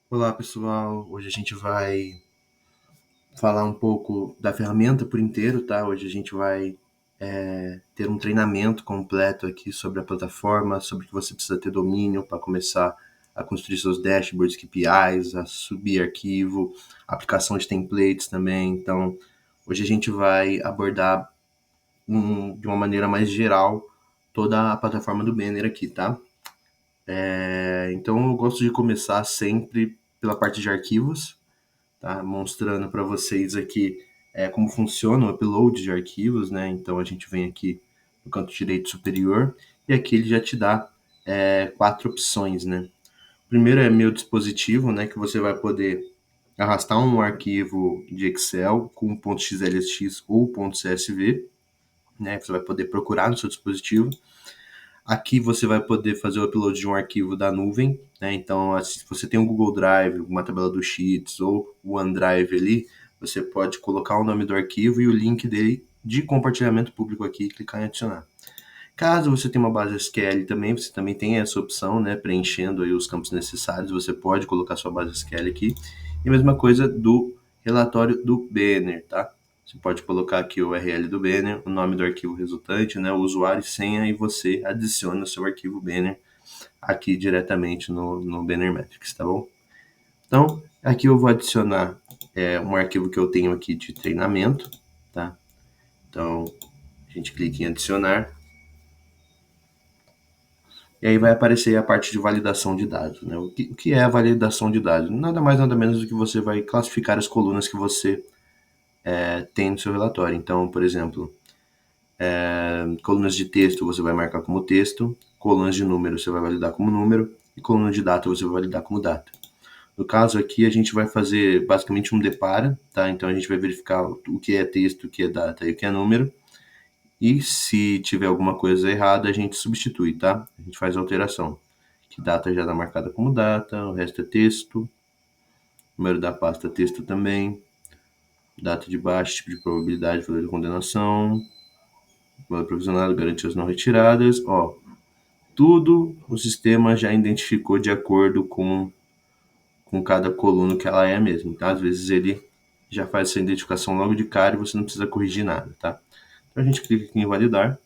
Olá pessoal, hoje a gente vai falar um pouco da ferramenta por inteiro, tá? Hoje a gente vai ter um treinamento completo aqui sobre a plataforma, sobre o que você precisa ter domínio para começar a construir seus dashboards, KPIs, a subir arquivo, aplicação de templates também. Então, hoje a gente vai abordar de uma maneira mais geral toda a plataforma do Banner aqui, tá? Então, eu gosto de começar sempre pela parte de arquivos, tá? Mostrando para vocês aqui como funciona o upload de arquivos, né? Então a gente vem aqui no canto direito superior e aqui ele já te dá 4 opções, né? Primeiro é meu dispositivo, né? Que você vai poder arrastar um arquivo de Excel com .xlsx ou .csv, né? Você vai poder procurar no seu dispositivo. Aqui você vai poder fazer o upload de um arquivo da nuvem, né? Então, se você tem um Google Drive, uma tabela do Sheets ou o OneDrive ali, você pode colocar o nome do arquivo e o link dele de compartilhamento público aqui e clicar em adicionar. Caso você tenha uma base SQL também, você também tem essa opção, né? Preenchendo aí os campos necessários, você pode colocar sua base SQL aqui. E a mesma coisa do relatório do Banner, tá? Você pode colocar aqui o URL do Banner, o nome do arquivo resultante, né, o usuário e senha, e você adiciona o seu arquivo Banner aqui diretamente no Banner Metrics, tá bom? Então, aqui eu vou adicionar um arquivo que eu tenho aqui de treinamento, tá? Então, a gente clica em adicionar. E aí vai aparecer a parte de validação de dados, né? O que é a validação de dados? Nada mais, nada menos do que você vai classificar as colunas que você tem no seu relatório. Então, por exemplo, colunas de texto você vai marcar como texto, colunas de número você vai validar como número e coluna de data você vai validar como data. No caso aqui, a gente vai fazer basicamente um depara, tá? Então a gente vai verificar o que é texto, o que é data e o que é número. E se tiver alguma coisa errada, a gente substitui, tá? A gente faz a alteração. Que data já está marcada como data, o resto é texto, número da pasta texto também, data de baixo, tipo de probabilidade, valor de condenação, valor provisionado, garantias não retiradas, ó, tudo o sistema já identificou de acordo com cada coluna que ela é mesmo, tá? Às vezes ele já faz essa identificação logo de cara e você não precisa corrigir nada, tá? Então a gente clica aqui em validar.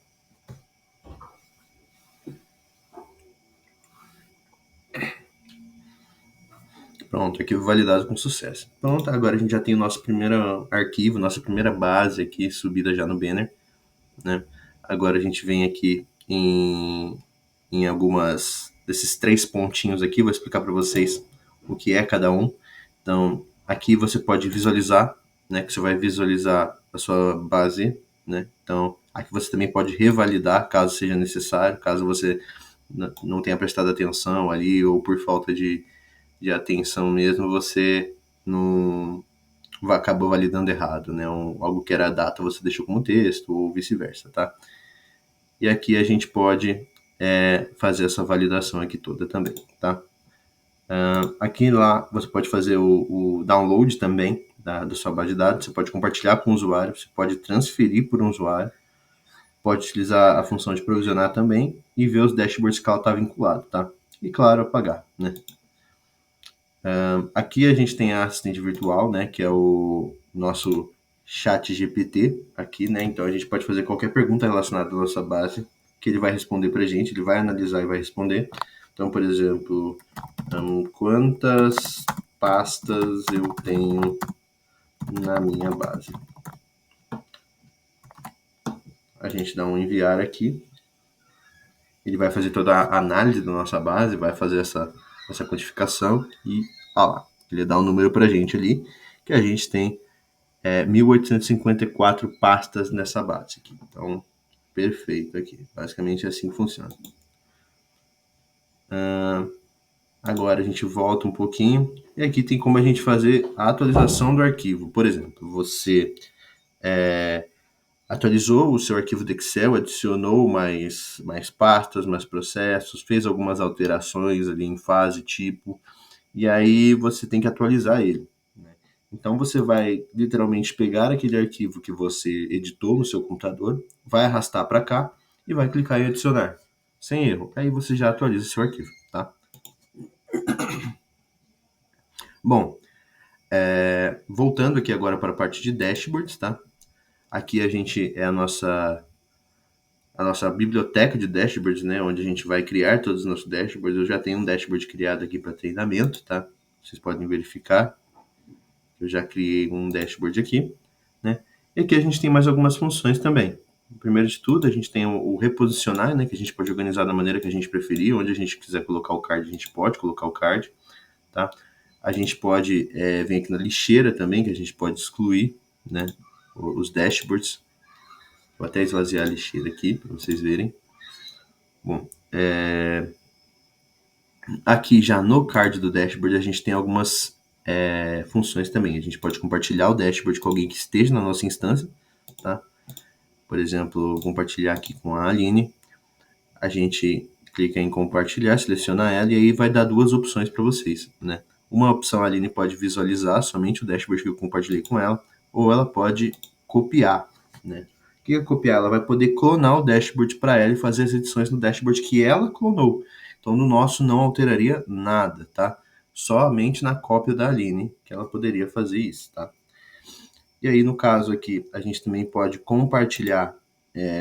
Pronto, arquivo validado com sucesso. Pronto, agora a gente já tem o nosso primeiro arquivo, nossa primeira base aqui subida já no Banner, né? Agora a gente vem aqui em algumas desses 3 pontinhos aqui, vou explicar para vocês o que é cada um. Então, aqui você pode visualizar, né? Que você vai visualizar a sua base, né? Então, aqui você também pode revalidar caso seja necessário, caso você não tenha prestado atenção ali ou por falta de atenção mesmo, você não acabou validando errado, né? Algo que era a data você deixou como texto ou vice-versa, tá? E aqui a gente pode fazer essa validação aqui toda também, tá? Aqui lá você pode fazer o download também da sua base de dados, você pode compartilhar com o usuário, você pode transferir por um usuário, pode utilizar a função de provisionar também e ver os dashboards que ela está vinculado, tá? E claro, apagar, né? Aqui a gente tem a assistente virtual, né, que é o nosso chat GPT aqui, né? Então a gente pode fazer qualquer pergunta relacionada à nossa base, que ele vai responder para a gente, ele vai analisar e vai responder. Então, por exemplo, quantas pastas eu tenho na minha base? A gente dá um enviar aqui, ele vai fazer toda a análise da nossa base, vai fazer essa quantificação e, ó lá, ele dá um número para a gente ali, que a gente tem 1854 pastas nessa base aqui. Então, perfeito aqui. Basicamente é assim que funciona. Agora a gente volta um pouquinho e aqui tem como a gente fazer a atualização do arquivo. Por exemplo, você atualizou o seu arquivo do Excel, adicionou mais pastas, mais processos, fez algumas alterações ali em fase, tipo, e aí você tem que atualizar ele. Então você vai literalmente pegar aquele arquivo que você editou no seu computador, vai arrastar para cá e vai clicar em adicionar, sem erro. Aí você já atualiza seu arquivo, tá? Bom, voltando aqui agora para a parte de dashboards, tá? Aqui a gente é a nossa biblioteca de dashboards, né? Onde a gente vai criar todos os nossos dashboards. Eu já tenho um dashboard criado aqui para treinamento, tá? Vocês podem verificar. Eu já criei um dashboard aqui, né? E aqui a gente tem mais algumas funções também. Primeiro de tudo, a gente tem o reposicionar, né? Que a gente pode organizar da maneira que a gente preferir. Onde a gente quiser colocar o card, a gente pode colocar o card, tá? A gente pode vir aqui na lixeira também, que a gente pode excluir, né? Os dashboards. Vou até esvaziar a lixeira aqui para vocês verem. Bom, aqui já no card do dashboard a gente tem algumas funções também. A gente pode compartilhar o dashboard com alguém que esteja na nossa instância, tá? Por exemplo, compartilhar aqui com a Aline. A gente clica em compartilhar, seleciona ela e aí vai dar duas opções para vocês, né? Uma opção a Aline pode visualizar somente o dashboard que eu compartilhei com ela, ou ela pode copiar, né? O que é copiar? Ela vai poder clonar o dashboard para ela e fazer as edições no dashboard que ela clonou. Então, no nosso não alteraria nada, tá? Somente na cópia da Aline que ela poderia fazer isso, tá? E aí, no caso aqui, a gente também pode compartilhar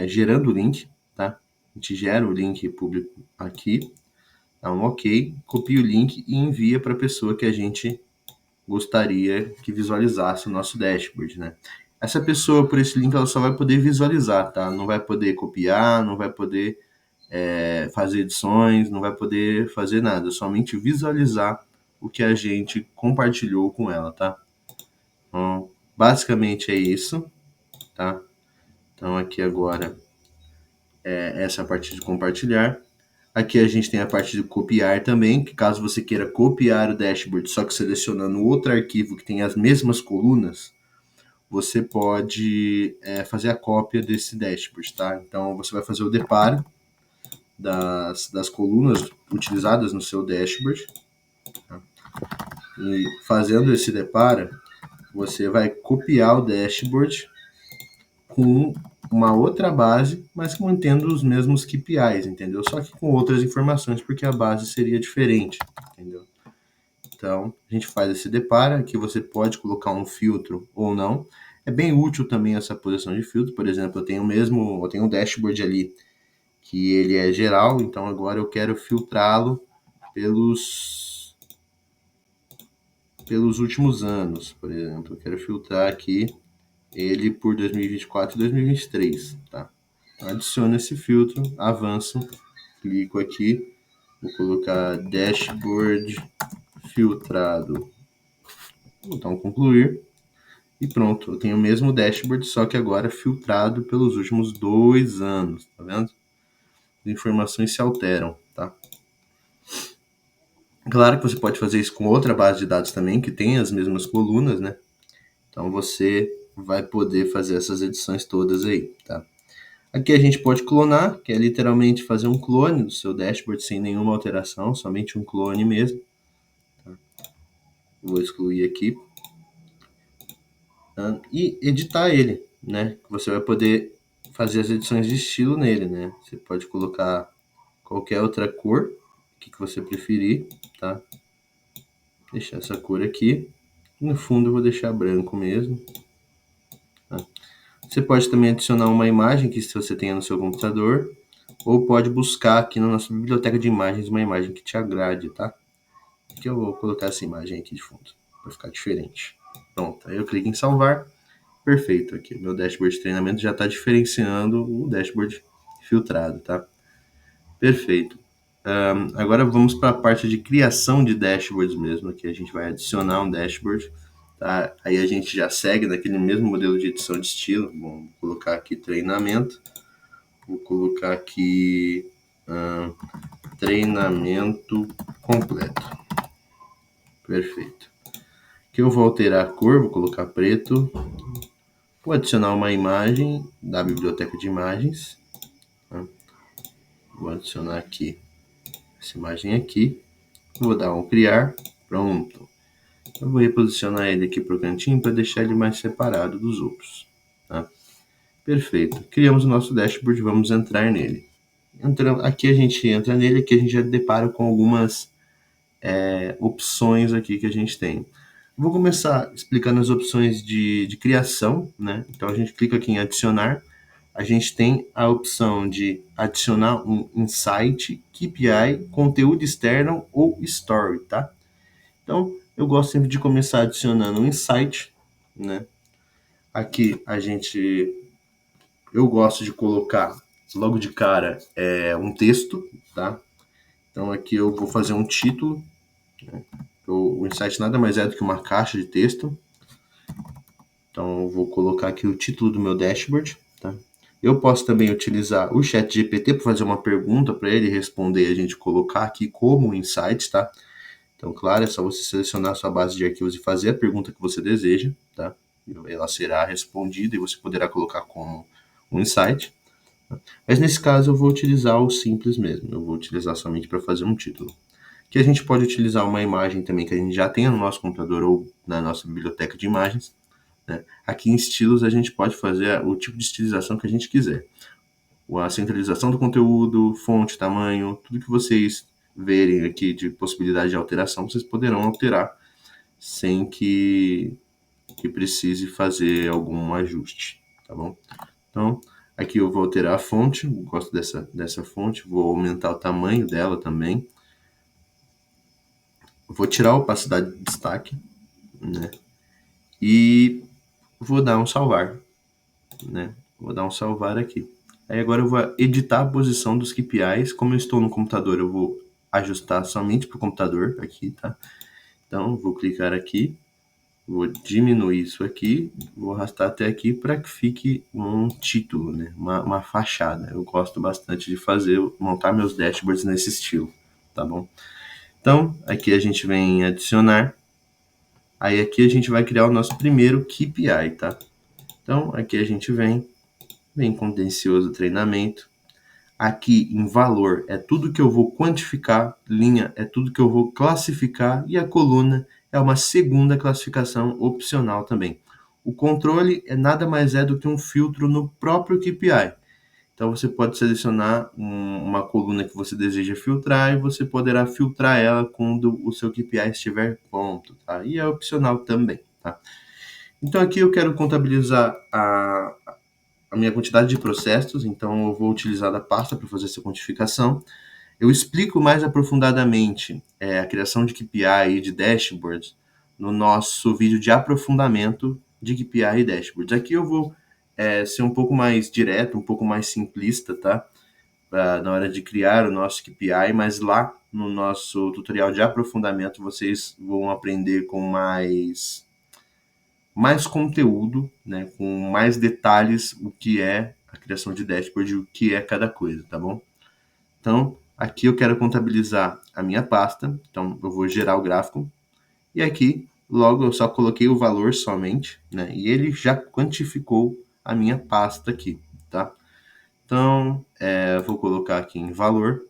gerando o link, tá? A gente gera o link público aqui, dá um OK, copia o link e envia para a pessoa que a gente gostaria que visualizasse o nosso dashboard, né? Essa pessoa, por esse link, ela só vai poder visualizar, tá? Não vai poder copiar, não vai poder fazer edições, não vai poder fazer nada, somente visualizar o que a gente compartilhou com ela, tá? Então, basicamente é isso, tá? Então, aqui agora essa parte de compartilhar. Aqui a gente tem a parte de copiar também, que caso você queira copiar o dashboard, só que selecionando outro arquivo que tem as mesmas colunas, você pode fazer a cópia desse dashboard, tá? Então você vai fazer o deparo das colunas utilizadas no seu dashboard, tá? E fazendo esse deparo, você vai copiar o dashboard com uma outra base, mas mantendo os mesmos KPIs, entendeu? Só que com outras informações, porque a base seria diferente, entendeu? Então, a gente faz esse deparo, que você pode colocar um filtro ou não. É bem útil também essa posição de filtro. Por exemplo, eu tenho um dashboard ali que ele é geral, então agora eu quero filtrá-lo pelos últimos anos, por exemplo. Eu quero filtrar aqui ele por 2024 e 2023, tá? Adiciono esse filtro, avanço, clico aqui, vou colocar dashboard filtrado, vou botar um concluir e pronto, eu tenho o mesmo dashboard, só que agora filtrado pelos últimos 2 anos, tá vendo? As informações se alteram, tá? Claro que você pode fazer isso com outra base de dados também, que tem as mesmas colunas, né? Então você vai poder fazer essas edições todas aí, tá? Aqui a gente pode clonar, que é literalmente fazer um clone do seu dashboard sem nenhuma alteração, somente um clone mesmo. Tá? Vou excluir aqui. E editar ele, né? Você vai poder fazer as edições de estilo nele, né? Você pode colocar qualquer outra cor que você preferir, tá? Deixar essa cor aqui. No fundo eu vou deixar branco mesmo. Tá? Você pode também adicionar uma imagem que você tenha no seu computador, ou pode buscar aqui na nossa biblioteca de imagens uma imagem que te agrade, tá? Aqui eu vou colocar essa imagem aqui de fundo, para ficar diferente. Pronto, aí eu clico em salvar. Perfeito, aqui meu dashboard de treinamento já está diferenciando o dashboard filtrado, tá? Perfeito. Agora vamos para a parte de criação de dashboards mesmo, aqui a gente vai adicionar um dashboard, tá? Aí a gente já segue naquele mesmo modelo de edição de estilo. Bom, vou colocar aqui treinamento, vou colocar aqui treinamento completo. Perfeito. Aqui eu vou alterar a cor, vou colocar preto. Vou adicionar uma imagem da biblioteca de imagens. Tá? Vou adicionar aqui essa imagem aqui. Vou dar um criar. Pronto. Eu vou reposicionar ele aqui para o cantinho para deixar ele mais separado dos outros. Tá? Perfeito. Criamos o nosso dashboard, vamos entrar nele. Aqui a gente entra nele, aqui a gente já depara com algumas opções aqui que a gente tem. Vou começar explicando as opções de criação, né? Então a gente clica aqui em adicionar, a gente tem a opção de adicionar um insight, KPI, conteúdo externo ou story, tá? Então eu gosto sempre de começar adicionando um insight, né? Aqui eu gosto de colocar logo de cara um texto, tá? Então aqui eu vou fazer um título. O insight nada mais é do que uma caixa de texto. Então eu vou colocar aqui o título do meu dashboard, tá? Eu posso também utilizar o ChatGPT para fazer uma pergunta para ele responder e a gente colocar aqui como insight, tá? Então, claro, é só você selecionar a sua base de arquivos e fazer a pergunta que você deseja, tá? Ela será respondida e você poderá colocar como um insight. Mas nesse caso eu vou utilizar o simples mesmo, eu vou utilizar somente para fazer um título. Que a gente pode utilizar uma imagem também que a gente já tenha no nosso computador ou na nossa biblioteca de imagens, né? Aqui em estilos a gente pode fazer o tipo de estilização que a gente quiser. A centralização do conteúdo, fonte, tamanho, tudo que vocês verem aqui de possibilidade de alteração, vocês poderão alterar sem que precise fazer algum ajuste, tá bom? Então, aqui eu vou alterar a fonte, eu gosto dessa fonte, vou aumentar o tamanho dela também. Vou tirar a opacidade de destaque, né? E vou dar um salvar, né? Vou dar um salvar aqui. Aí agora eu vou editar a posição dos KPIs. Como eu estou no computador, eu vou ajustar somente para o computador aqui, tá? Então, vou clicar aqui, vou diminuir isso aqui, vou arrastar até aqui para que fique um título, né? Uma fachada. Eu gosto bastante de montar meus dashboards nesse estilo, tá bom? Então, aqui a gente vem em adicionar. Aí aqui a gente vai criar o nosso primeiro KPI, tá? Então, aqui a gente vem contencioso treinamento. Aqui em valor é tudo que eu vou quantificar, linha é tudo que eu vou classificar e a coluna é uma segunda classificação opcional também. O controle nada mais é do que um filtro no próprio KPI. Então você pode selecionar uma coluna que você deseja filtrar e você poderá filtrar ela quando o seu KPI estiver pronto, tá? E é opcional também, tá? Então aqui eu quero contabilizar a minha quantidade de processos, então eu vou utilizar a pasta para fazer essa quantificação. Eu explico mais aprofundadamente a criação de KPI e de dashboards no nosso vídeo de aprofundamento de KPI e dashboards. Aqui eu vou ser um pouco mais direto, um pouco mais simplista, tá? Na hora de criar o nosso KPI, mas lá no nosso tutorial de aprofundamento vocês vão aprender com mais conteúdo, né, com mais detalhes o que é a criação de dashboard e o que é cada coisa, tá bom? Então, aqui eu quero contabilizar a minha pasta, então eu vou gerar o gráfico, e aqui, logo eu só coloquei o valor somente, né, e ele já quantificou a minha pasta aqui, tá? Então, vou colocar aqui em valor,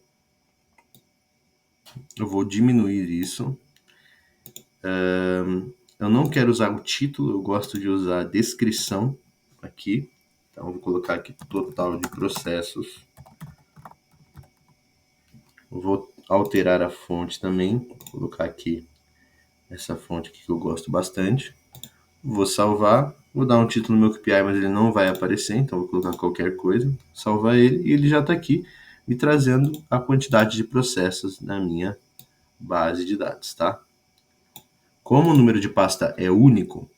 eu vou diminuir isso, eu não quero usar o título, eu gosto de usar a descrição aqui, então eu vou colocar aqui total de processos. Eu vou alterar a fonte também, vou colocar aqui essa fonte aqui que eu gosto bastante. Vou salvar, vou dar um título no meu KPI, mas ele não vai aparecer, então vou colocar qualquer coisa, salvar ele e ele já está aqui me trazendo a quantidade de processos na minha base de dados, tá? Como o número de pasta é único,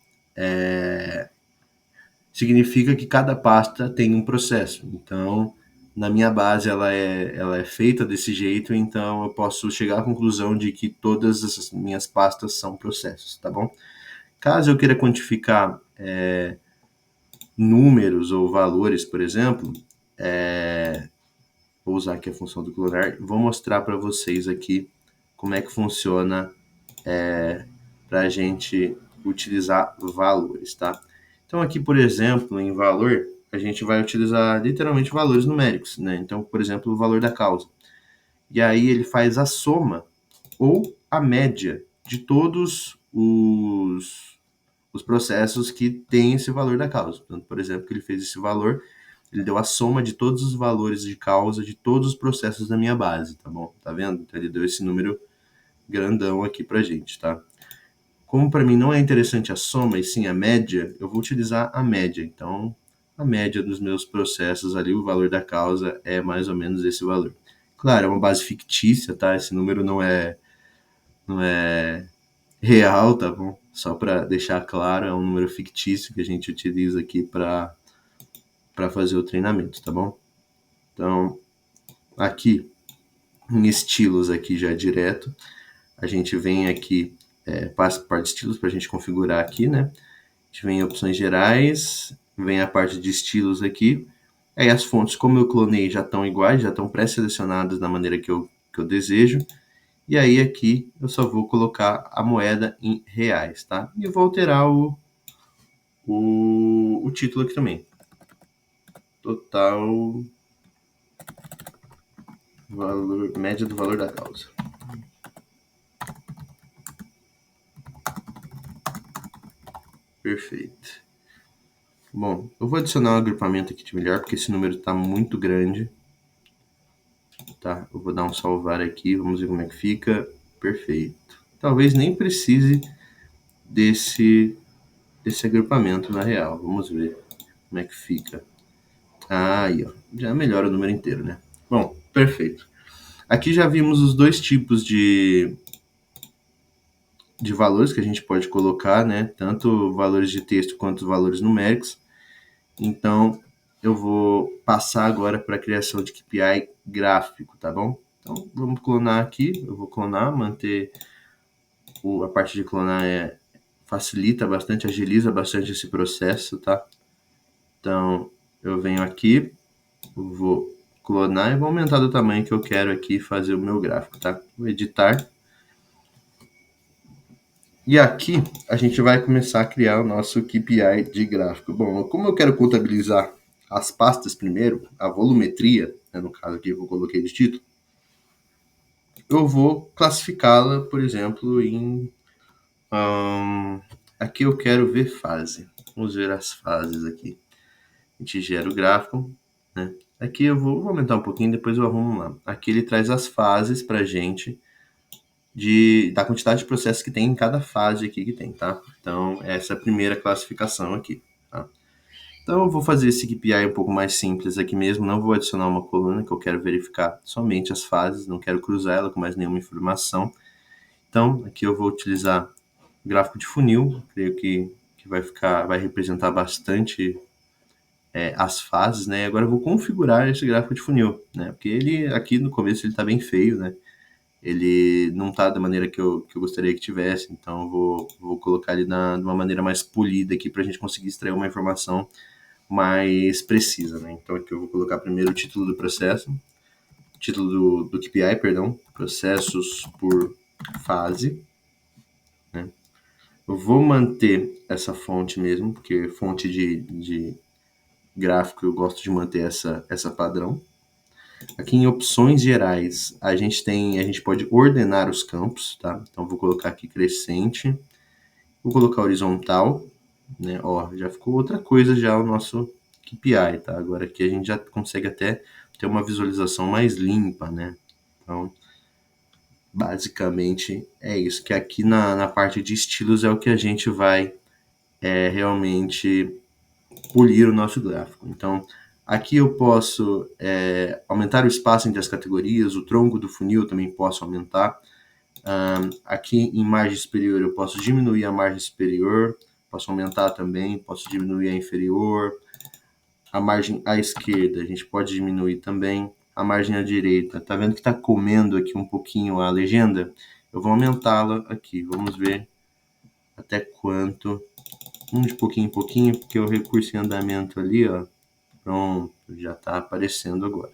significa que cada pasta tem um processo. Então, na minha base ela é feita desse jeito, então eu posso chegar à conclusão de que todas essas minhas pastas são processos, tá bom? Caso eu queira quantificar números ou valores, por exemplo, vou usar aqui a função do clonar, vou mostrar para vocês aqui como é que funciona para a gente utilizar valores, tá? Então aqui, por exemplo, em valor, a gente vai utilizar literalmente valores numéricos, né? Então, por exemplo, o valor da causa. E aí ele faz a soma ou a média de todos os processos que têm esse valor da causa. Portanto, por exemplo, que ele fez esse valor, ele deu a soma de todos os valores de causa de todos os processos da minha base, tá bom? Tá vendo? Então ele deu esse número grandão aqui pra gente, tá? Como para mim não é interessante a soma e sim a média, eu vou utilizar a média. Então, a média dos meus processos ali, o valor da causa é mais ou menos esse valor. Claro, é uma base fictícia, tá? Esse número não é real, tá bom? Só para deixar claro, é um número fictício que a gente utiliza aqui para fazer o treinamento, tá bom? Então, aqui em estilos aqui já direto, a gente vem aqui, passa a parte de estilos para a gente configurar aqui, né? A gente vem em opções gerais, vem a parte de estilos aqui. Aí as fontes, como eu clonei, já estão iguais, já estão pré-selecionadas da maneira que eu desejo. E aí aqui eu só vou colocar a moeda em reais, tá? E eu vou alterar o título aqui também. Total valor, média do valor da causa. Perfeito. Bom, eu vou adicionar um agrupamento aqui de milhar, porque esse número está muito grande. Tá, eu vou dar um salvar aqui, vamos ver como é que fica. Perfeito. Talvez nem precise desse agrupamento na real. Vamos ver como é que fica. Aí, ó, já melhora o número inteiro, né? Bom, perfeito. Aqui já vimos os dois tipos de valores que a gente pode colocar, né? Tanto valores de texto quanto valores numéricos. Então, eu vou passar agora para a criação de KPI gráfico, tá bom? Então, vamos clonar aqui. Eu vou clonar, manter a parte de clonar facilita bastante, agiliza bastante esse processo, tá? Então, eu venho aqui, vou clonar e vou aumentar do tamanho que eu quero aqui fazer o meu gráfico, tá? Vou editar. E aqui a gente vai começar a criar o nosso KPI de gráfico. Bom, como eu quero contabilizar as pastas primeiro, a volumetria, né, no caso aqui eu coloquei de título, eu vou classificá-la, por exemplo, em... aqui eu quero ver fase. Vamos ver as fases aqui. A gente gera o gráfico, né? Aqui eu vou aumentar um pouquinho, depois eu arrumo lá. Aqui ele traz as fases pra gente da quantidade de processos que tem em cada fase aqui que tem, tá? Então, essa é a primeira classificação aqui, tá? Então, eu vou fazer esse KPI um pouco mais simples aqui mesmo, não vou adicionar uma coluna, que eu quero verificar somente as fases, não quero cruzar ela com mais nenhuma informação. Então, aqui eu vou utilizar o gráfico de funil, creio que vai representar bastante as fases, né? Agora eu vou configurar esse gráfico de funil, né? Porque ele, aqui no começo, ele tá bem feio, né? Ele não está da maneira que eu gostaria que tivesse, então eu vou colocar ele de uma maneira mais polida aqui para a gente conseguir extrair uma informação mais precisa, né? Então aqui eu vou colocar primeiro o título do processo, título do KPI, perdão, processos por fase, né? Eu vou manter essa fonte mesmo, porque fonte de gráfico eu gosto de manter essa padrão. Aqui em opções gerais, a gente pode ordenar os campos, tá? Então vou colocar aqui crescente, vou colocar horizontal, né? Ó, já ficou outra coisa já o nosso KPI, tá? Agora aqui a gente já consegue até ter uma visualização mais limpa, né? Então, basicamente é isso, que aqui na parte de estilos é o que a gente vai realmente polir o nosso gráfico. Então, aqui eu posso aumentar o espaço entre as categorias, o tronco do funil também posso aumentar. Aqui em margem superior eu posso diminuir a margem superior, posso aumentar também, posso diminuir a inferior. A margem à esquerda a gente pode diminuir também. A margem à direita, tá vendo que está comendo aqui um pouquinho a legenda? Eu vou aumentá-la aqui, vamos ver até quanto. De pouquinho em pouquinho, porque o recurso em andamento ali, ó, pronto, já está aparecendo agora.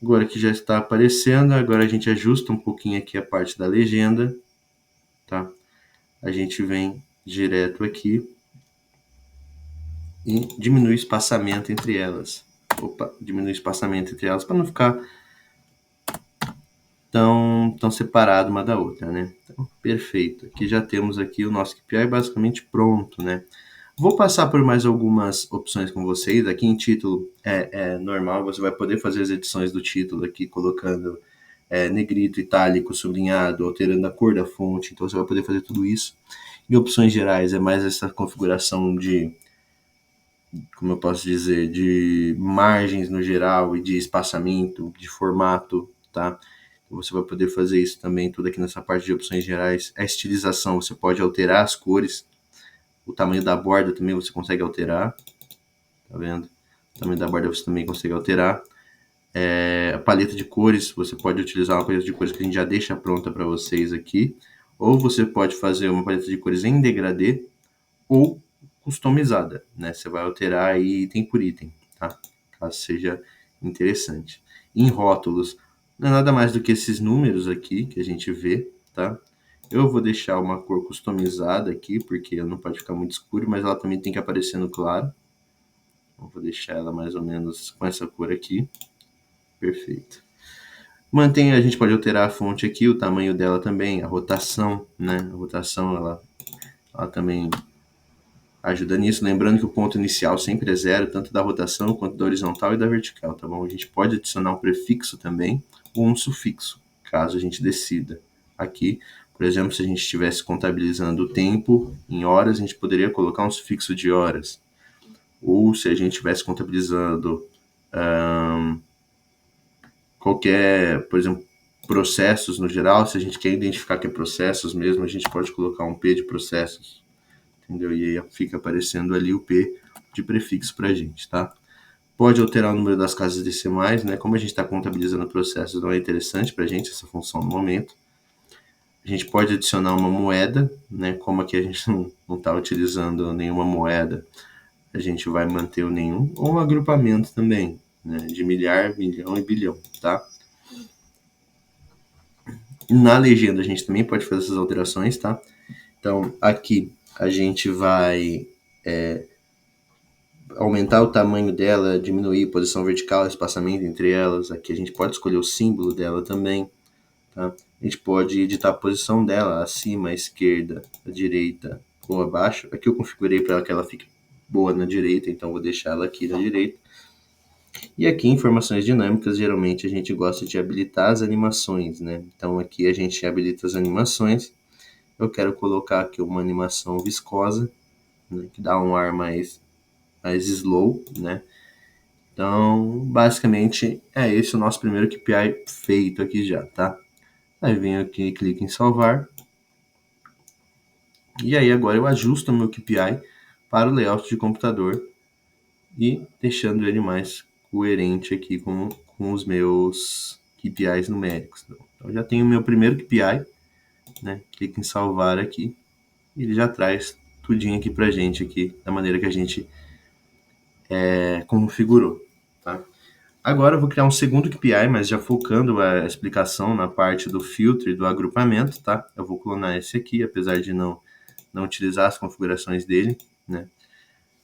Agora que já está aparecendo, agora a gente ajusta um pouquinho aqui a parte da legenda, tá? A gente vem direto aqui e diminui o espaçamento entre elas. Opa, diminui o espaçamento entre elas para não ficar tão separado uma da outra, né? Então, perfeito. Aqui já temos aqui o nosso KPI basicamente pronto, né? Vou passar por mais algumas opções com vocês. Aqui em título é normal, você vai poder fazer as edições do título aqui colocando negrito, itálico, sublinhado, alterando a cor da fonte. Então você vai poder fazer tudo isso. Em opções gerais é mais essa configuração de, como eu posso dizer, de margens no geral e de espaçamento, de formato, tá? Então você vai poder fazer isso também tudo aqui nessa parte de opções gerais. A estilização, você pode alterar as cores, o tamanho da borda também você consegue alterar, tá vendo? O tamanho da borda você também consegue alterar. A paleta de cores, você pode utilizar uma paleta de cores que a gente já deixa pronta para vocês aqui, ou você pode fazer uma paleta de cores em degradê ou customizada, né? Você vai alterar aí item por item, tá? Caso seja interessante. Em rótulos, não é nada mais do que esses números aqui que a gente vê, tá? Eu vou deixar uma cor customizada aqui, porque não pode ficar muito escuro, mas ela também tem que aparecer no claro. Eu vou deixar ela mais ou menos com essa cor aqui. Perfeito. A gente pode alterar a fonte aqui, o tamanho dela também, a rotação, né? A rotação, ela também ajuda nisso. Lembrando que o ponto inicial sempre é zero, tanto da rotação quanto da horizontal e da vertical, tá bom? A gente pode adicionar um prefixo também ou um sufixo, caso a gente decida. Aqui, por exemplo, se a gente estivesse contabilizando o tempo em horas, a gente poderia colocar um sufixo de horas. Ou se a gente estivesse contabilizando qualquer, por exemplo, processos no geral, se a gente quer identificar que é processos mesmo, a gente pode colocar um P de processos, entendeu? E aí fica aparecendo ali o P de prefixo pra gente, tá? Pode alterar o número das casas decimais, né? Como a gente está contabilizando processos, não é interessante pra gente essa função no momento. A gente pode adicionar uma moeda, né? Como aqui a gente não está utilizando nenhuma moeda, a gente vai manter o nenhum, ou um agrupamento também, né? De milhar, milhão e bilhão, tá? Na legenda a gente também pode fazer essas alterações, tá? Então aqui a gente vai aumentar o tamanho dela, diminuir a posição vertical, espaçamento entre elas. Aqui a gente pode escolher o símbolo dela também, tá? A gente pode editar a posição dela, acima, à esquerda, à direita ou abaixo. Aqui eu configurei para que ela fique boa na direita, então vou deixar ela aqui na direita. E aqui, informações dinâmicas, geralmente a gente gosta de habilitar as animações, né? Então aqui a gente habilita as animações. Eu quero colocar aqui uma animação viscosa, né, que dá um ar mais slow, né? Então, basicamente, é esse o nosso primeiro KPI feito aqui já, tá? Aí venho aqui, clico em salvar. E aí agora eu ajusto o meu KPI para o layout de computador e deixando ele mais coerente aqui com os meus KPIs numéricos. Então, já tenho o meu primeiro KPI, né? Clico em salvar aqui e ele já traz tudinho aqui pra gente aqui, da maneira que a gente configurou, tá? Agora eu vou criar um segundo KPI, mas já focando a explicação na parte do filtro e do agrupamento, tá? Eu vou clonar esse aqui, apesar de não utilizar as configurações dele, né?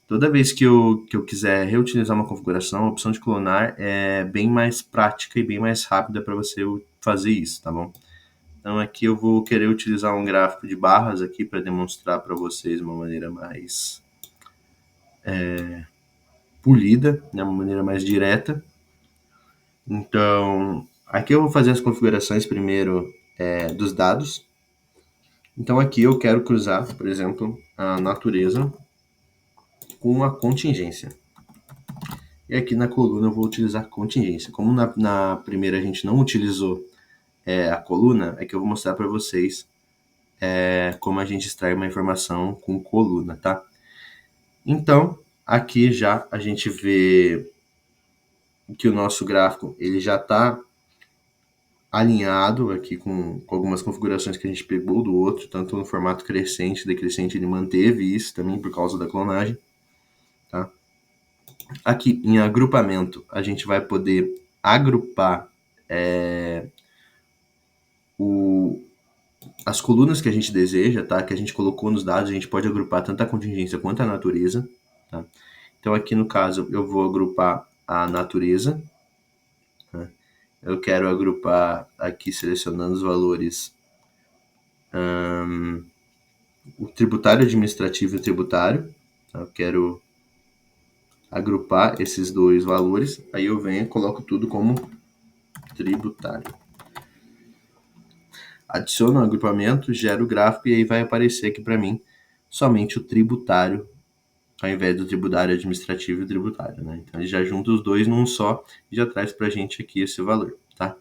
Toda vez que eu quiser reutilizar uma configuração, a opção de clonar é bem mais prática e bem mais rápida para você fazer isso, tá bom? Então aqui eu vou querer utilizar um gráfico de barras aqui para demonstrar para vocês uma maneira mais polida, né? Uma maneira mais direta. Então, aqui eu vou fazer as configurações primeiro dos dados. Então aqui eu quero cruzar, por exemplo, a natureza com a contingência. E aqui na coluna eu vou utilizar contingência. Como na primeira a gente não utilizou a coluna, é que eu vou mostrar para vocês como a gente extrai uma informação com coluna, tá? Então, aqui já a gente vê que o nosso gráfico ele já está alinhado aqui com algumas configurações que a gente pegou do outro, tanto no formato crescente, decrescente, ele manteve isso também por causa da clonagem, tá? Aqui em agrupamento, a gente vai poder agrupar as colunas que a gente deseja, tá? Que a gente colocou nos dados, a gente pode agrupar tanto a contingência quanto a natureza, tá? Então aqui no caso eu vou agrupar a natureza, tá? Eu quero agrupar aqui selecionando os valores o tributário administrativo e o tributário, tá? Eu quero agrupar esses dois valores, aí eu venho e coloco tudo como tributário. adiciono o agrupamento, gero o gráfico e aí vai aparecer aqui para mim somente o tributário, ao invés do tributário administrativo e tributário, né? Então ele já junta os dois num só e já traz para a gente aqui esse valor, tá?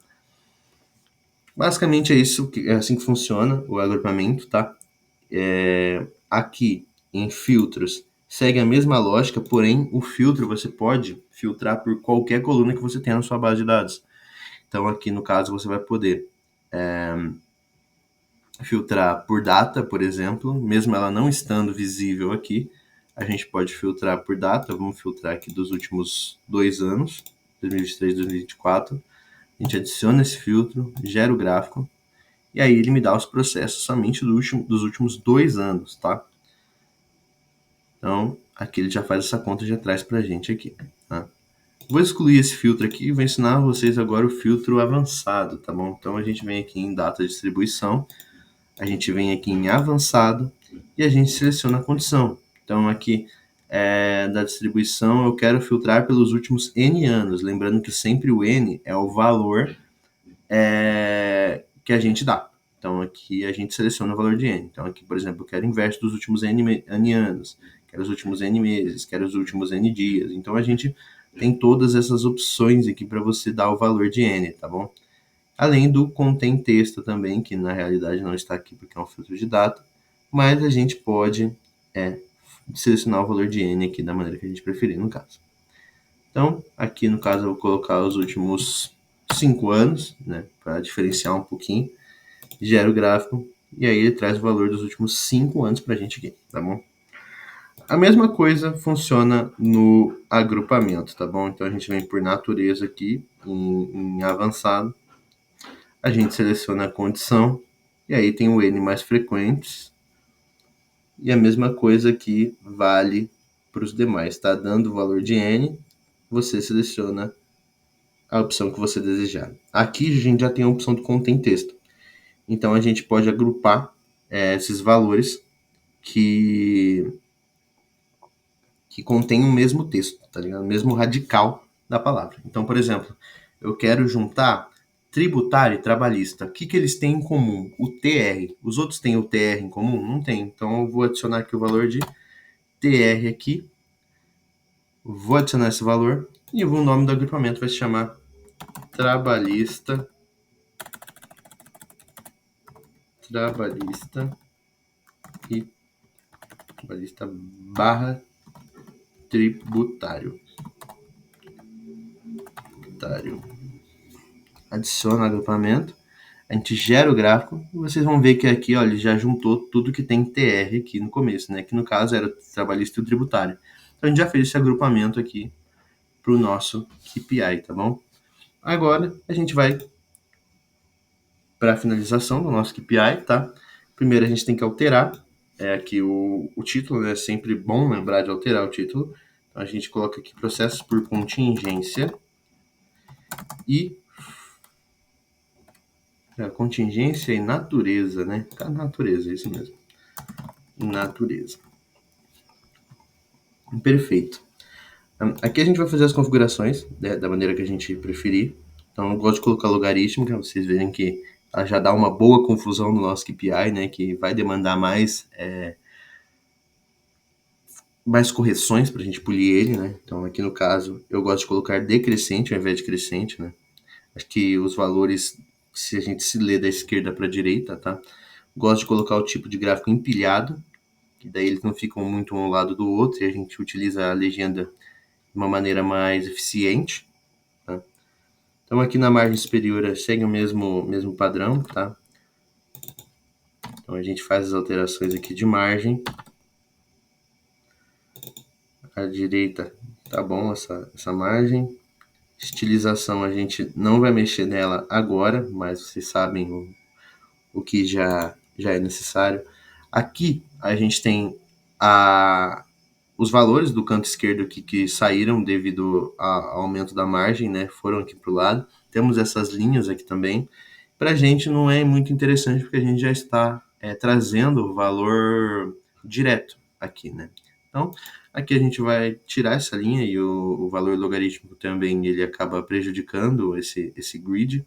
Basicamente é isso, é assim que funciona o agrupamento, tá? Aqui em filtros segue a mesma lógica, porém o filtro você pode filtrar por qualquer coluna que você tenha na sua base de dados. Então aqui no caso você vai poder filtrar por data, por exemplo, mesmo ela não estando visível aqui, a gente pode filtrar por data. Vamos filtrar aqui dos últimos 2 anos, 2023 e 2024. A gente adiciona esse filtro, gera o gráfico, e aí ele me dá os processos somente dos últimos 2 anos, tá? Então, aqui ele já faz essa conta e já traz pra gente aqui, tá? Vou excluir esse filtro aqui e vou ensinar a vocês agora o filtro avançado, tá bom? Então, a gente vem aqui em data de distribuição, a gente vem aqui em avançado e a gente seleciona a condição. Então, aqui da distribuição, eu quero filtrar pelos últimos N anos. Lembrando que sempre o N é o valor que a gente dá. Então, aqui a gente seleciona o valor de N. Então, aqui, por exemplo, eu quero inverso dos últimos N anos, quero os últimos N meses, quero os últimos N dias. Então, a gente tem todas essas opções aqui para você dar o valor de N, tá bom? Além do contém texto também, que na realidade não está aqui porque é um filtro de data, mas a gente pode selecionar o valor de N aqui da maneira que a gente preferir no caso. Então, aqui no caso eu vou colocar os últimos 5 anos, né, para diferenciar um pouquinho, gera o gráfico, e aí ele traz o valor dos últimos 5 anos para a gente aqui, tá bom? A mesma coisa funciona no agrupamento, tá bom? Então a gente vem por natureza aqui, em avançado, a gente seleciona a condição, e aí tem o N mais frequentes, e a mesma coisa aqui vale para os demais, tá? Dando o valor de N, você seleciona a opção que você desejar. Aqui a gente já tem a opção do contém texto. Então a gente pode agrupar esses valores que contém o mesmo texto, tá ligado? O mesmo radical da palavra. Então, por exemplo, eu quero juntar tributário e trabalhista. O que eles têm em comum? O TR. Os outros têm o TR em comum? Não tem. Então eu vou adicionar aqui o valor de TR aqui. Vou adicionar esse valor e o nome do agrupamento vai se chamar trabalhista e trabalhista barra tributário. Adiciona o agrupamento, a gente gera o gráfico e vocês vão ver que aqui, ó, ele já juntou tudo que tem TR aqui no começo, né? Que no caso era o trabalhista e o tributário. Então a gente já fez esse agrupamento aqui para o nosso KPI, tá bom? Agora a gente vai para a finalização do nosso KPI, tá? Primeiro a gente tem que alterar aqui o título, né? É sempre bom lembrar de alterar o título. Então a gente coloca aqui processos por contingência e contingência e natureza, né? Natureza, isso mesmo. Natureza. Perfeito. Aqui a gente vai fazer as configurações da maneira que a gente preferir. Então eu gosto de colocar logaritmo, para vocês verem que ela já dá uma boa confusão no nosso KPI, né? Que vai demandar mais correções para a gente polir ele, né? Então aqui no caso eu gosto de colocar decrescente ao invés de crescente, né? Acho que os valores, se a gente se lê da esquerda para a direita, tá? Gosto de colocar o tipo de gráfico empilhado, que daí eles não ficam muito um ao lado do outro e a gente utiliza a legenda de uma maneira mais eficiente, tá? Então aqui na margem superior segue o mesmo padrão, tá? Então a gente faz as alterações aqui de margem. À direita tá bom essa margem. Estilização a gente não vai mexer nela agora, mas vocês sabem o que já é necessário. Aqui a gente tem os valores do canto esquerdo aqui que saíram devido ao aumento da margem, né? Foram aqui para o lado. Temos essas linhas aqui também. Para a gente não é muito interessante porque a gente já está trazendo o valor direto aqui, né? Então, aqui a gente vai tirar essa linha e o valor logarítmico também ele acaba prejudicando esse grid.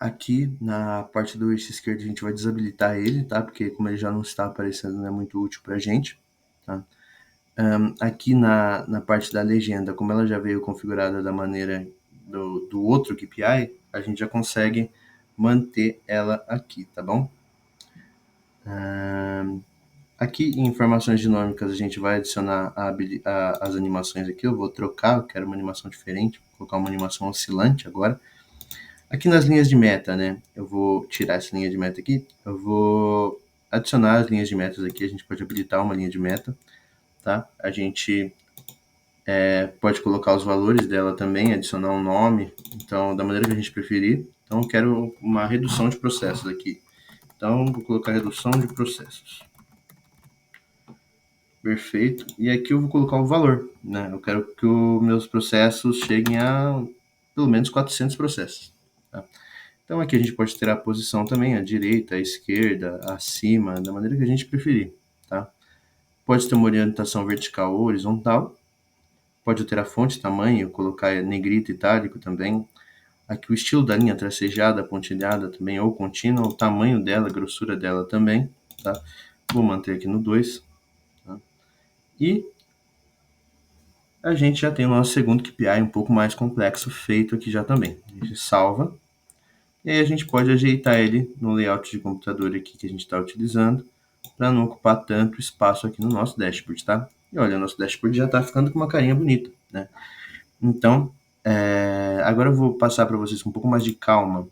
Aqui na parte do eixo esquerdo a gente vai desabilitar ele, tá? Porque como ele já não está aparecendo, não é muito útil pra gente, tá? Aqui na parte da legenda, como ela já veio configurada da maneira do outro KPI, a gente já consegue manter ela aqui, tá bom? Aqui em informações dinâmicas a gente vai adicionar as animações aqui. Eu vou trocar, eu quero uma animação diferente, vou colocar uma animação oscilante agora. Aqui nas linhas de meta, né? Eu vou tirar essa linha de meta aqui. Eu vou adicionar as linhas de metas aqui. A gente pode habilitar uma linha de meta, tá? A gente pode colocar os valores dela também, adicionar um nome. Então, da maneira que a gente preferir. Então, eu quero uma redução de processos aqui. Então, vou colocar redução de processos. Perfeito. E aqui eu vou colocar o valor, né? Eu quero que os meus processos cheguem a pelo menos 400 processos, tá? Então aqui a gente pode ter a posição também, a direita, a esquerda, acima, da maneira que a gente preferir, tá? Pode ter uma orientação vertical ou horizontal. Pode ter a fonte, tamanho, colocar negrito, itálico também. Aqui o estilo da linha, tracejada, pontilhada também, ou contínua, o tamanho dela, a grossura dela também, tá? Vou manter aqui no 2. Tá? E a gente já tem o nosso segundo KPI um pouco mais complexo feito aqui já também. A gente salva. E aí a gente pode ajeitar ele no layout de computador aqui que a gente está utilizando para não ocupar tanto espaço aqui no nosso dashboard, tá? E olha, o nosso dashboard já está ficando com uma carinha bonita, né? Então, agora eu vou passar para vocês com um pouco mais de calma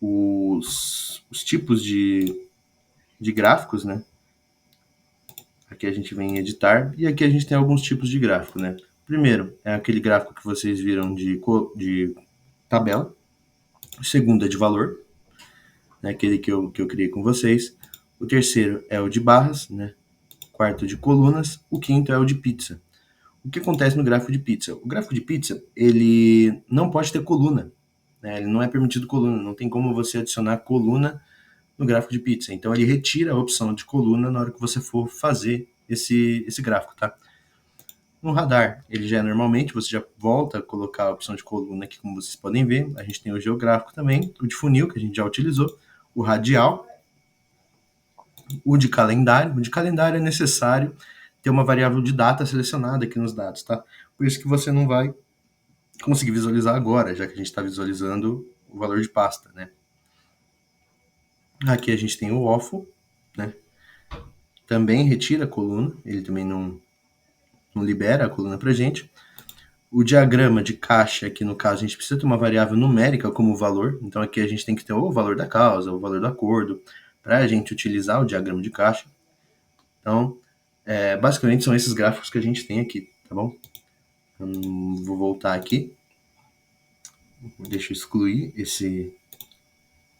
os tipos de gráficos, né? Aqui a gente vem em editar e aqui a gente tem alguns tipos de gráfico, né? Primeiro é aquele gráfico que vocês viram de tabela. O segundo é de valor, né? Aquele que eu criei com vocês. O terceiro é o de barras, né? O quarto de colunas. O quinto é o de pizza. O que acontece no gráfico de pizza? O gráfico de pizza, ele não pode ter coluna, né? Ele não é permitido coluna, não tem como você adicionar coluna no gráfico de pizza. Então ele retira a opção de coluna na hora que você for fazer esse gráfico, tá? No radar, ele já é normalmente, você já volta a colocar a opção de coluna aqui, como vocês podem ver. A gente tem o geográfico também, o de funil, que a gente já utilizou, o radial, o de calendário. O de calendário é necessário ter uma variável de data selecionada aqui nos dados, tá? Por isso que você não vai conseguir visualizar agora, já que a gente está visualizando o valor de pasta, né? Aqui a gente tem o OFO, né? Também retira a coluna, ele também não libera a coluna para gente. O diagrama de caixa, aqui no caso, a gente precisa ter uma variável numérica como valor. Então aqui a gente tem que ter ou o valor da causa, ou o valor do acordo, para a gente utilizar o diagrama de caixa. Então, basicamente são esses gráficos que a gente tem aqui, tá bom? Vou voltar aqui. Deixa eu excluir esse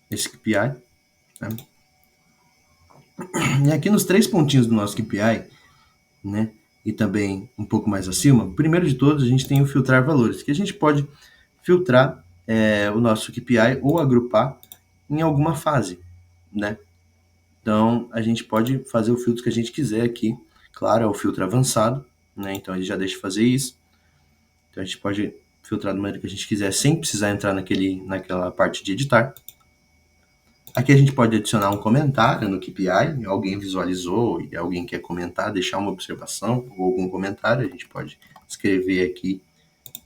KPI. Tá? E aqui nos 3 pontinhos do nosso KPI, né? E também um pouco mais acima, primeiro de todos a gente tem o filtrar valores, que a gente pode filtrar o nosso KPI ou agrupar em alguma fase, né? Então a gente pode fazer o filtro que a gente quiser aqui. Claro, é o filtro avançado, né? Então ele já deixa de fazer isso. Então a gente pode filtrar da maneira que a gente quiser sem precisar entrar naquela parte de editar. Aqui a gente pode adicionar um comentário no KPI, alguém visualizou e alguém quer comentar, deixar uma observação ou algum comentário, a gente pode escrever aqui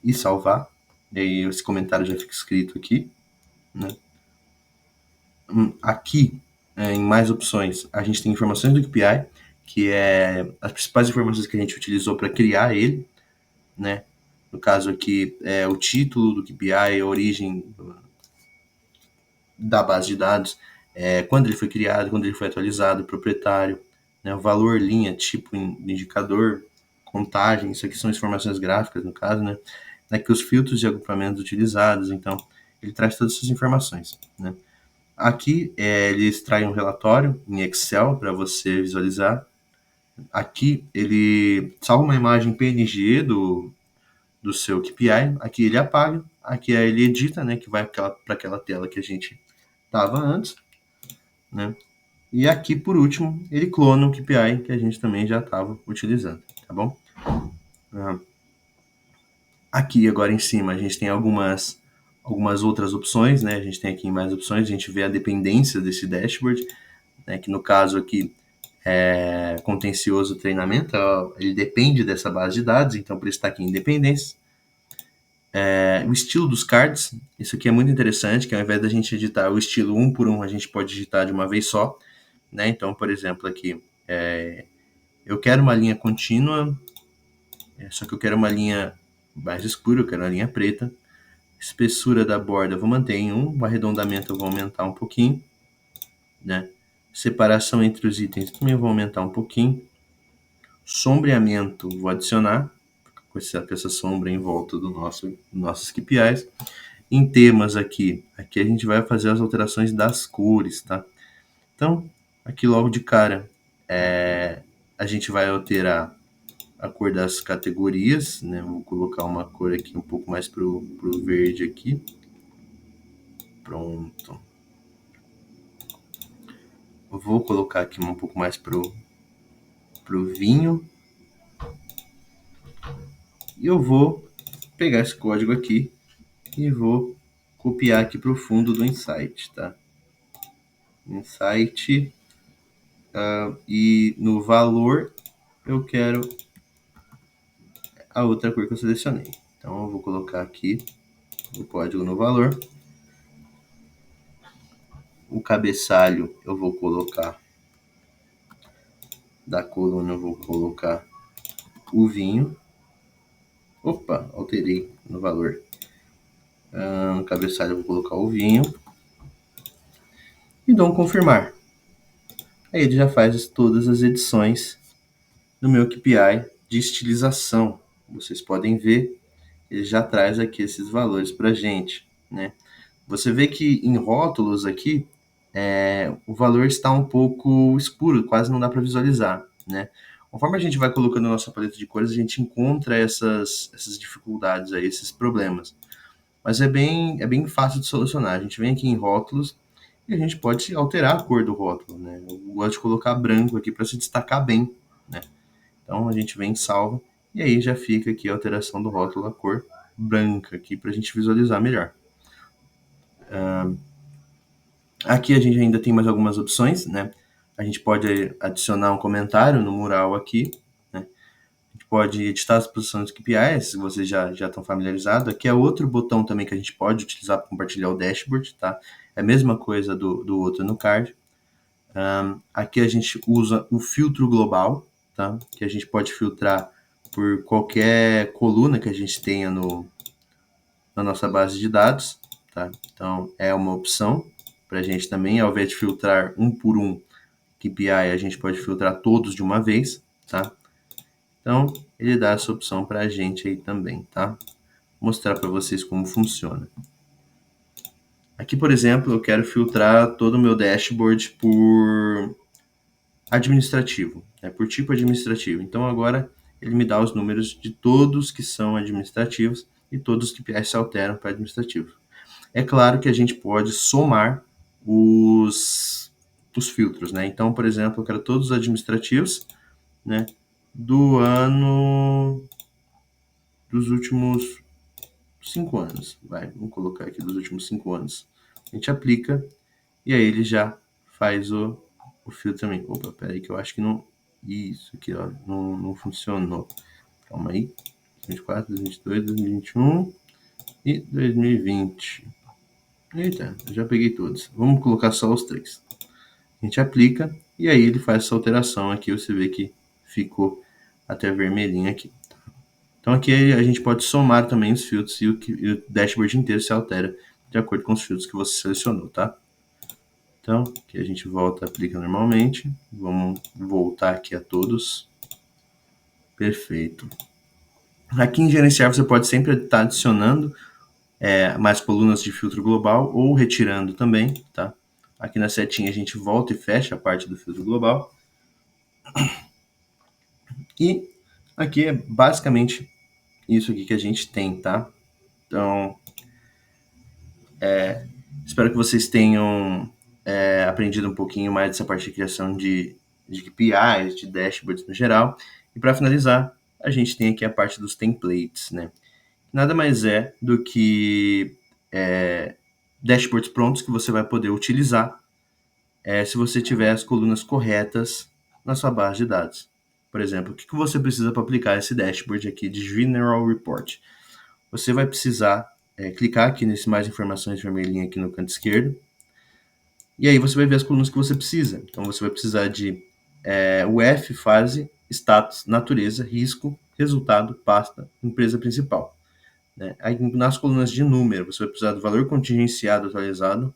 e salvar. E aí esse comentário já fica escrito aqui, né? Aqui, em mais opções, a gente tem informações do KPI, que é as principais informações que a gente utilizou para criar ele, né? No caso aqui, é o título do KPI, a origem da base de dados, quando ele foi criado, quando ele foi atualizado, o proprietário, né, o valor, linha, tipo, indicador, contagem, isso aqui são informações gráficas, no caso, né? Aqui os filtros de agrupamentos utilizados, então ele traz todas essas informações, né? Aqui ele extrai um relatório em Excel para você visualizar. Aqui ele salva uma imagem PNG do seu KPI, aqui ele apaga, aqui ele edita, né, que vai para aquela tela que a gente estava antes, né? E aqui, por último, ele clona o KPI que a gente também já estava utilizando, tá bom? Aqui, agora em cima, a gente tem algumas algumas outras opções, né? A gente tem aqui mais opções, a gente vê a dependência desse dashboard, né? Que no caso aqui é contencioso treinamento, ele depende dessa base de dados, então por isso está aqui independência. O estilo dos cards, isso aqui é muito interessante, que ao invés da gente editar o estilo um por um, a gente pode digitar de uma vez só, né? Então, por exemplo, aqui, eu quero uma linha contínua, só que eu quero uma linha mais escura, eu quero uma linha preta. Espessura da borda eu vou manter em 1, o arredondamento eu vou aumentar um pouquinho, né? Separação entre os itens também eu vou aumentar um pouquinho. Sombreamento vou adicionar, com essa sombra em volta dos nossos KPIs. Em temas aqui a gente vai fazer as alterações das cores, tá? Então, aqui logo de cara, a gente vai alterar a cor das categorias, né? Vou colocar uma cor aqui um pouco mais pro verde aqui. Pronto. Vou colocar aqui um pouco mais pro vinho. E eu vou pegar esse código aqui e vou copiar aqui pro fundo do Insight, tá? Insight. E no valor eu quero a outra cor que eu selecionei. Então eu vou colocar aqui o código no valor. O cabeçalho eu vou colocar, da coluna eu vou colocar o vinho. Opa, alterei no valor. No cabeçalho eu vou colocar o vinho. E dou um confirmar. Aí ele já faz todas as edições do meu KPI de estilização. Vocês podem ver, ele já traz aqui esses valores para a gente, né? Você vê que em rótulos aqui, o valor está um pouco escuro, quase não dá para visualizar, né? Conforme a gente vai colocando a nossa paleta de cores, a gente encontra essas dificuldades aí, esses problemas. Mas é bem fácil de solucionar. A gente vem aqui em rótulos e a gente pode alterar a cor do rótulo, né? Eu gosto de colocar branco aqui para se destacar bem, né? Então a gente vem em salva e aí já fica aqui a alteração do rótulo, a cor branca aqui para a gente visualizar melhor. Aqui a gente ainda tem mais algumas opções, né? A gente pode adicionar um comentário no mural aqui, né? A gente pode editar as posições dos KPIs, se vocês já estão familiarizados. Aqui é outro botão também que a gente pode utilizar para compartilhar o dashboard, tá? É a mesma coisa do outro no card. Aqui a gente usa o filtro global, tá? Que a gente pode filtrar por qualquer coluna que a gente tenha na nossa base de dados, tá? Então é uma opção para a gente também, ao invés de filtrar um por um KPI, a gente pode filtrar todos de uma vez, tá? Então ele dá essa opção para a gente aí também, tá? Vou mostrar para vocês como funciona. Aqui, por exemplo, eu quero filtrar todo o meu dashboard por administrativo, por tipo administrativo. Então agora ele me dá os números de todos que são administrativos e todos os KPIs se alteram para administrativo. É claro que a gente pode somar os filtros, né? Então, por exemplo, eu quero todos os administrativos, né, do ano dos últimos 5 anos. Vamos colocar aqui dos últimos 5 anos. A gente aplica e aí ele já faz o filtro também. Opa, peraí que eu acho que não... Isso aqui, ó, não funcionou. Calma aí. 2024, 2022, 2021 e 2020. Eita, eu já peguei todos. Vamos colocar só os 3. A gente aplica e aí ele faz essa alteração aqui. Você vê que ficou até vermelhinho aqui. Então aqui a gente pode somar também os filtros e o dashboard inteiro se altera de acordo com os filtros que você selecionou, tá? Então, aqui a gente volta, aplica normalmente. Vamos voltar aqui a todos. Perfeito. Aqui em gerenciar você pode sempre estar adicionando mais colunas de filtro global ou retirando também, tá? Aqui na setinha a gente volta e fecha a parte do filtro global. E aqui é basicamente isso aqui que a gente tem, tá? Então, espero que vocês tenham aprendido um pouquinho mais dessa parte de criação de KPIs, de dashboards no geral. E para finalizar, a gente tem aqui a parte dos templates, né? Nada mais é do que dashboards prontos que você vai poder utilizar se você tiver as colunas corretas na sua base de dados. Por exemplo, o que você precisa para aplicar esse dashboard aqui de General Report? Você vai precisar clicar aqui nesse mais informações vermelhinho aqui no canto esquerdo, e aí você vai ver as colunas que você precisa. Então você vai precisar de UF, fase, status, natureza, risco, resultado, pasta, empresa principal. Né? Aí nas colunas de número, você vai precisar do valor contingenciado atualizado,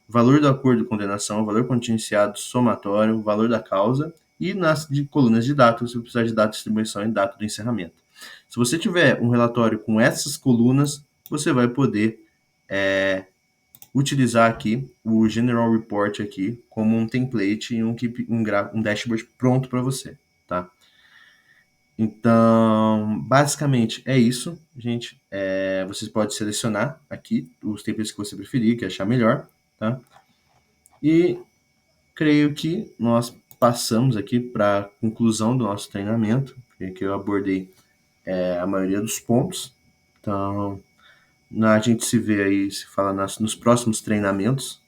valor do acordo de condenação, valor contingenciado somatório, valor da causa, e nas colunas de data, você vai precisar de data de distribuição e data do encerramento. Se você tiver um relatório com essas colunas, você vai poder utilizar aqui o General Report aqui como um template e um dashboard pronto para você, tá? Então, basicamente é isso, gente. Vocês podem selecionar aqui os templates que você preferir, que achar melhor, tá? E creio que nós passamos aqui para a conclusão do nosso treinamento, que eu abordei a maioria dos pontos. Então, a gente se vê aí, se fala nos próximos treinamentos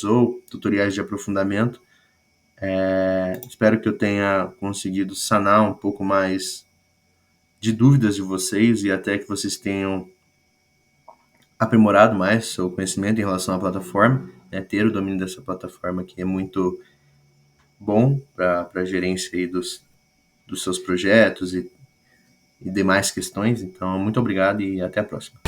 ou tutoriais de aprofundamento. Espero que eu tenha conseguido sanar um pouco mais de dúvidas de vocês e até que vocês tenham aprimorado mais seu conhecimento em relação à plataforma. Ter o domínio dessa plataforma que é muito bom para a gerência aí dos seus projetos e demais questões. Então, muito obrigado e até a próxima.